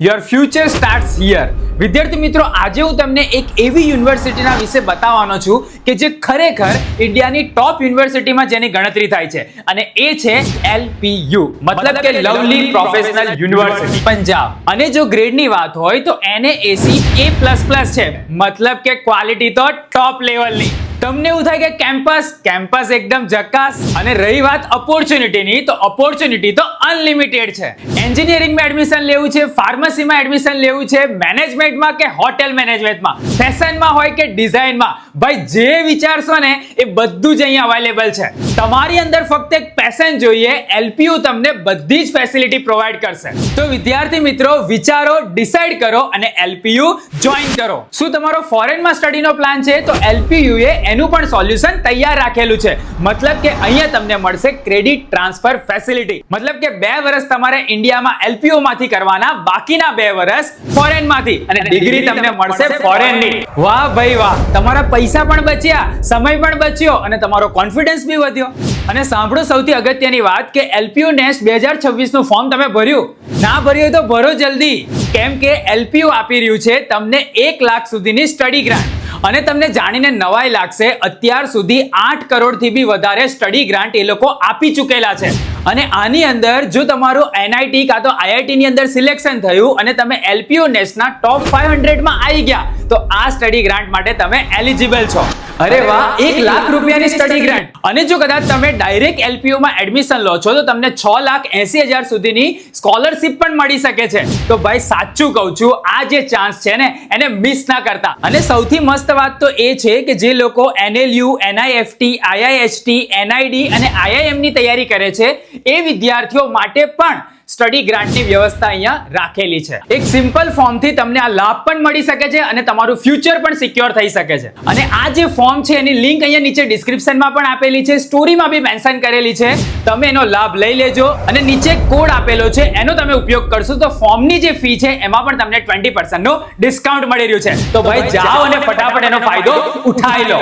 Your future starts here. વિદ્યાર્થી મિત્રો, આજે હું તમને એક એવી યુનિવર્સિટીના વિશે બતાવવાનો છું કે જે ખરેખર ઇન્ડિયાની ટોપ યુનિવર્સિટીમાં જેની ગણતરી થાય છે, અને એ છે LPU, મતલબ કે લવલી પ્રોફેશનલ યુનિવર્સિટી પંજાબ. અને જો ગ્રેડની વાત હોય તો NAAC A++ છે, મતલબ કે ક્વોલિટી તો ટોપ લેવલની. તમને એવું થાય કે કેમ્પસ એકદમ જકાસ. અને રહી વાત ઓપોર્ચ્યુનિટીની, તો ઓપોર્ચ્યુનિટી તો અનલિમિટેડ છે. એન્જિનિયરિંગમાં એડમિશન લેવું છે, ફાર્મસીમાં એડમિશન લેવું છે, મેનેજમેન્ટમાં કે હોટેલ મેનેજમેન્ટમાં, ફેશનમાં હોય કે ડિઝાઇનમાં, ભાઈ જે વિચારશો ને એ બધું જ અહીંયા અવેલેબલ છે. તમારી અંદર ફક્ત એક પેશન જોઈએ, LPU તમને બધી જ ફેસિલિટી પ્રોવાઈડ કરશે. તો વિદ્યાર્થી મિત્રો, વિચારો, ડિસાઈડ કરો અને LPU જોઈન કરો. શું તમારો ફોરેનમાં સ્ટડીનો પ્લાન છે? તો LPU એ એનું પણ સોલ્યુશન તૈયાર રાખેલું છે. મતલબ કે અહીંયા તમને મળશે ક્રેડિટ ટ્રાન્સફર ફેસિલિટી. મતલબ કે 2 વર્ષ તમારે ઇન્ડિયામાં LPU માંથી કરવાના, બાકીના 2 વર્ષ ફોરેનમાંથી, અને ડિગ્રી તમને મળશે ફોરેનની. વાહ ભાઈ વાહ, તમારા પૈસા પણ બચ્યા, સમય પણ બચ્યો અને તમારો કોન્ફિડન્સ બી વધ્યો. અને સાંભળો સૌથી અગત્યની વાત કે LPU નેક્સ્ટ 2026 નું ફોર્મ તમે ભર્યું? ના ભર્યું હોય તો ભરો જલ્દી, કેમ કે LPU આપી રહ્યું છે તમને 1 લાખ સુધીની સ્ટડી ગ્રાન્ટ. અને તમને જાણીને નવાઈ લાગશે, અત્યાર સુધી 8 કરોડથી બી વધારે સ્ટડી ગ્રાન્ટ એ લોકો આપી ચૂકેલા છે. અને આની અંદર જો તમારું NIT કાં તો IIT ની અંદર સિલેક્શન થયું અને તમે LPU નેશના ટોપ 500 માં આવી ગયા, તો આ સ્ટડી ગ્રાન્ટ માટે તમે એલિજિબલ છો. અરે વાહ, 1 લાખ રૂપિયાની સ્ટડી ગ્રાન્ટ. અને જો કદાચ તમે ડાયરેક્ટ LPU માં એડમિશન લો છો તો તમને 6,80,000 સુધીની સ્કોલરશિપ પણ મળી શકે છે. તો ભાઈ સાચું કહું છું, આ જે ચાન્સ છે ને એને મિસ ના કરતા. અને સૌથી મસ્ત વાત તો એ છે કે જે લોકો NLU, NIFT, IIHT, NID અને IIM ની તૈયારી કરે છે, એ વિદ્યાર્થીઓ માટે પણ સ્ટડી ગ્રાન્ટની વ્યવસ્થા અહીંયા રાખેલી છે. એક સિમ્પલ ફોર્મથી તમને આ લાભ પણ મળી શકે છે અને તમારું ફ્યુચર પણ સિક્યોર થઈ શકે છે. અને આ જે ફોર્મ છે એની લિંક અહીંયા નીચે ડિસ્ક્રિપ્શનમાં પણ આપેલી છે, સ્ટોરીમાં બી મેન્શન કરેલી છે. તમે એનો લાભ લઈ લેજો અને નીચે કોડ આપેલો છે એનો તમે ઉપયોગ કરશો તો ફોર્મની જે ફી છે એમાં પણ તમને 20% નું ડિસ્કાઉન્ટ મળી રહ્યું છે. તો ભાઈ જાઓ અને ફટાફટ એનો ફાયદો ઉઠાવી લો.